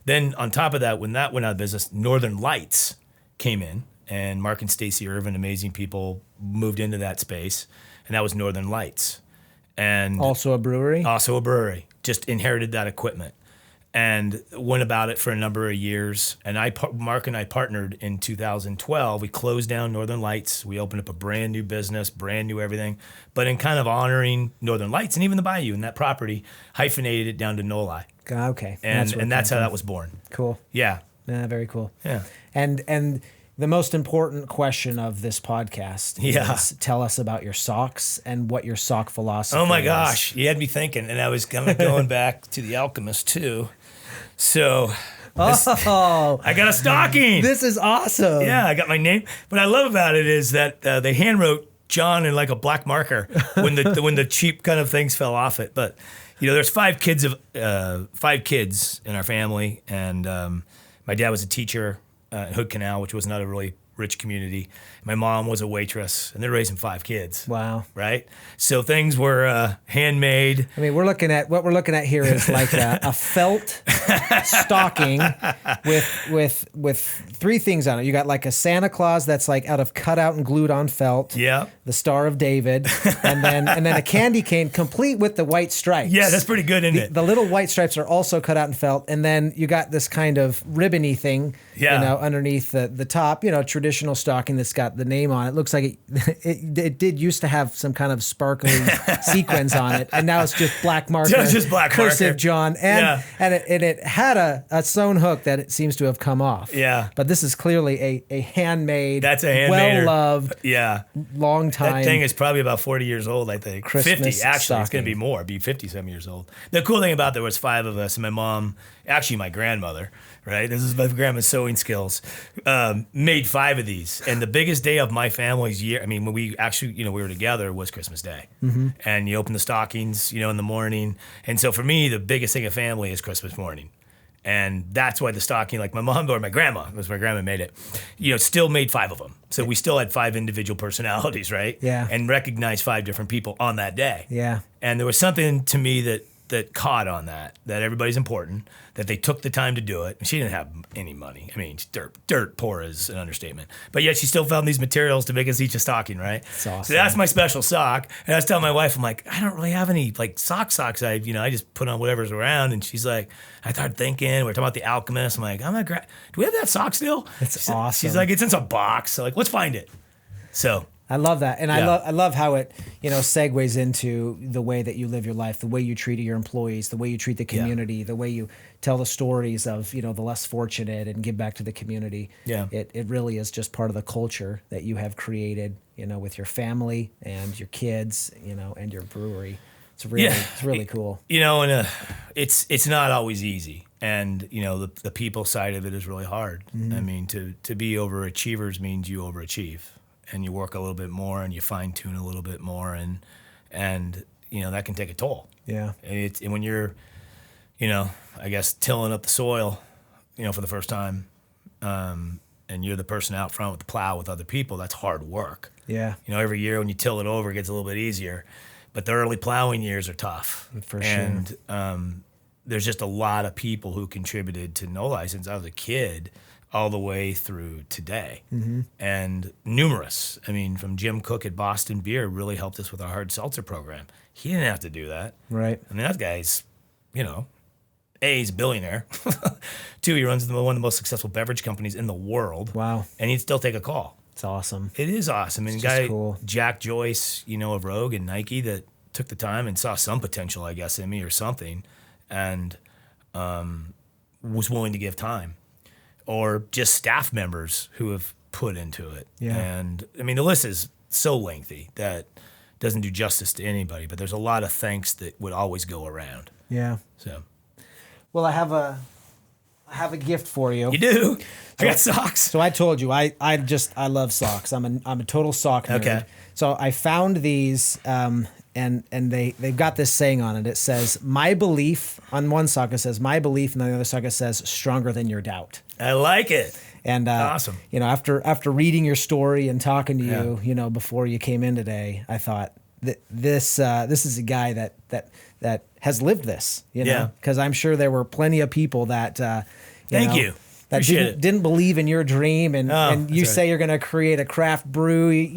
Then on top of that, when that went out of business, Northern Lights came in, and Mark and Stacy Irvin, amazing people, moved into that space, and that was Northern Lights. And Also a brewery? Also a brewery. Just inherited that equipment and went about it for a number of years. And Mark and I partnered in 2012. We closed down Northern Lights. We opened up a brand new business, brand new everything. But in kind of honoring Northern Lights and even the Bayou and that property, hyphenated it down to No Lie. Okay. And that's how that was born. Cool. Yeah. Very cool. Yeah. And the most important question of this podcast is tell us about your socks and what your sock philosophy is. Oh my gosh. You had me thinking, and I was kind of going back to The Alchemist too. So I got a stocking. This is awesome. Yeah, I got my name. What I love about it is that they hand wrote John in like a black marker when the cheap kind of things fell off it. But there's five kids in our family, and my dad was a teacher at Hood Canal, which was not a really rich community. My mom was a waitress, and they're raising 5 kids. Wow. Right? So things were handmade. I mean, what we're looking at here is like a felt stocking with 3 things on it. You got like a Santa Claus that's like out of cut out and glued on felt. Yeah. The Star of David, and then a candy cane complete with the white stripes. Yeah, that's pretty good, isn't it? The little white stripes are also cut out in felt, and then you got this kind of ribbony thing, underneath the top. Traditional stocking that's got the name on it. Looks like it did used to have some kind of sparkly sequins on it, and now it's just black marker, just black cursive marker. John, and it had a sewn hook that it seems to have come off. Yeah, but this is clearly a handmade, that's a handmade, well loved, long time. That thing is probably about 40 years old, I think. Christmas 50, actually. stocking. It's going to be more. It'd be 50-some years old. The cool thing about there was 5 of us, and my mom, actually my grandmother, right? This is my grandma's sewing skills, made 5 of these. And the biggest day of my family's year, I mean, when we actually, we were together, was Christmas Day. Mm-hmm. And you open the stockings, in the morning. And so for me, the biggest thing of family is Christmas morning. And that's why the stocking, like my mom or my grandma, made it, still made 5 of them. So we still had 5 individual personalities, right? Yeah. And recognized 5 different people on that day. Yeah. And there was something to me that caught on that everybody's important, that they took the time to do it. She didn't have any money. I mean, dirt poor is an understatement. But yet she still found these materials to make us each a stocking, right? That's awesome. So that's my special sock. And I was telling my wife, I'm like, I don't really have any like socks. I just put on whatever's around. And she's like, I started thinking, we're talking about The Alchemist. I'm like, do we have that sock still? It's awesome. She's like, it's in some box. So like, let's find it. So I love that. And I love how it, segues into the way that you live your life, the way you treat your employees, the way you treat the community, the way you tell the stories of, the less fortunate and give back to the community. Yeah. It really is just part of the culture that you have created, with your family and your kids, and your brewery. It's really cool. And it's not always easy. And, the people side of it is really hard. Mm-hmm. I mean, to be overachievers means you overachieve. And you work a little bit more, and you fine tune a little bit more, and that can take a toll. Yeah. And when you're, I guess tilling up the soil, for the first time, and you're the person out front with the plow with other people, that's hard work. Yeah. Every year when you till it over, it gets a little bit easier, but the early plowing years are tough. For sure. And there's just a lot of people who contributed to No Lie since I was a kid, all the way through today. Mm-hmm. And numerous. I mean, from Jim Cook at Boston Beer really helped us with our hard seltzer program. He didn't have to do that. Right. I mean, that guy's, A, he's a billionaire. 2, he runs one of the most successful beverage companies in the world. Wow. And he'd still take a call. It's awesome. It is awesome. And cool. Jack Joyce, of Rogue and Nike, that took the time and saw some potential, I guess, in me or something, and was willing to give time. Or just staff members who have put into it. Yeah. And I mean, the list is so lengthy that doesn't do justice to anybody, but there's a lot of thanks that would always go around. Yeah. So. Well, I have a gift for you. You do? I got socks. So I told you, I love socks. I'm a total sock nerd. Okay. So I found these, and they've got this saying on it. It says, my belief, on one sock it says, my belief, and on the other sock it says, stronger than your doubt. I like it. And awesome. After reading your story and talking to you, before you came in today, I thought that this is a guy that has lived this, because I'm sure there were plenty of people that Thank you. That didn't believe in your dream, and you say you're going to create a craft brewery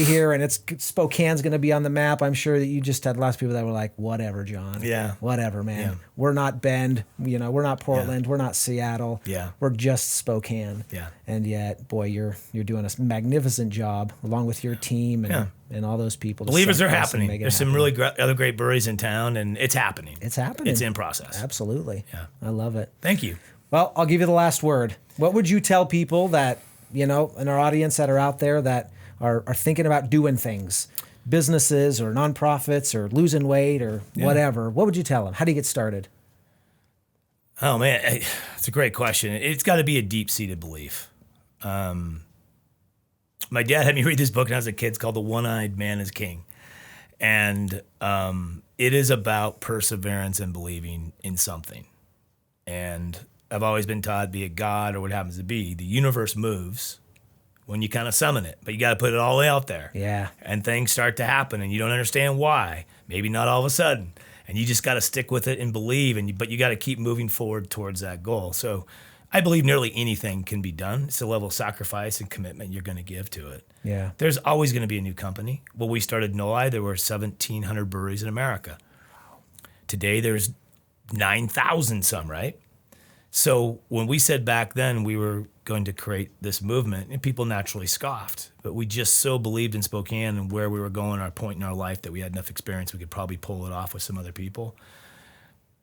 here, and Spokane's going to be on the map. I'm sure that you just had lots of people that were like, whatever, John. Yeah. Whatever, man. Yeah. We're not Bend. We're not Portland. We're not Seattle. Yeah. We're just Spokane. Yeah. And yet, boy, you're doing a magnificent job along with your team and all those people. Believers are happening. There's some really other great breweries in town, and it's happening. It's happening. It's in process. Absolutely. Yeah. I love it. Thank you. Well, I'll give you the last word. What would you tell people that, in our audience that are out there that are thinking about doing things, businesses or nonprofits or losing weight or whatever? What would you tell them? How do you get started? Oh, man, it's a great question. It's got to be a deep-seated belief. My dad had me read this book when I was a kid. It's called The One-Eyed Man is King. And it is about perseverance and believing in something. And I've always been taught, be it God or what happens to be, the universe moves when you kind of summon it, but you got to put it all out there. Yeah. And things start to happen and you don't understand why. Maybe not all of a sudden. And you just got to stick with it and believe, but you got to keep moving forward towards that goal. So I believe nearly anything can be done. It's a level of sacrifice and commitment you're going to give to it. Yeah. There's always going to be a new company. When we started NOLI, there were 1,700 breweries in America. Today, there's 9,000 some, right? So when we said back then we were going to create this movement, and people naturally scoffed, but we just so believed in Spokane and where we were going, our point in our life, that we had enough experience, we could probably pull it off with some other people.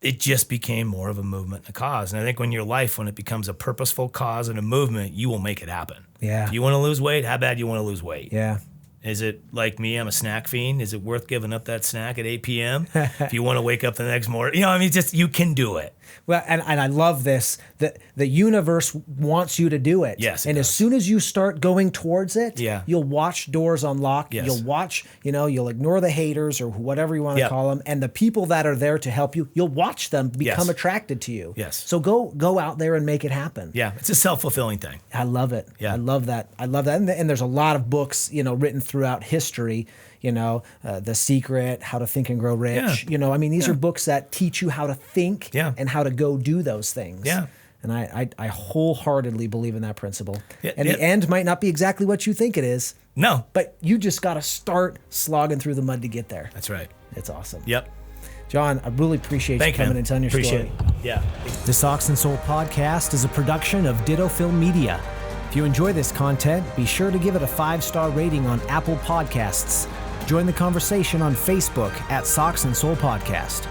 It just became more of a movement and a cause. And I think when your life, when it becomes a purposeful cause and a movement, you will make it happen. Yeah. If you want to lose weight, how bad do you want to lose weight? Yeah. Is it like me? I'm a snack fiend. Is it worth giving up that snack at 8 p.m. if you want to wake up the next morning? Just you can do it. Well, and I love this, that the universe wants you to do it. Yes, it and does. as soon as you start going towards it, Yeah. you'll watch doors unlock. Yes. You'll watch, you'll ignore the haters or whatever you want to Yep. call them. And the people that are there to help you, you'll watch them become Yes. attracted to you. Yes. So go out there and make it happen. Yeah, it's a self-fulfilling thing. I love it. Yeah. I love that. And there's a lot of books, written throughout history, The Secret, How to Think and Grow Rich. Yeah. These are books that teach you how to think Yeah. and how to go do those things. Yeah. And I wholeheartedly believe in that principle. Yeah, and yeah. the end might not be exactly what you think it is, No, but you just got to start slogging through the mud to get there. that's right. It's awesome. Yep. John, I really appreciate Thank you coming you. and telling your Appreciate story. it. Yeah. The Socks and Soul podcast is a production of Ditto Film Media. If you enjoy this content, be sure to give it a 5-star rating on Apple Podcasts. Join the conversation on Facebook at Socks and Soul Podcast.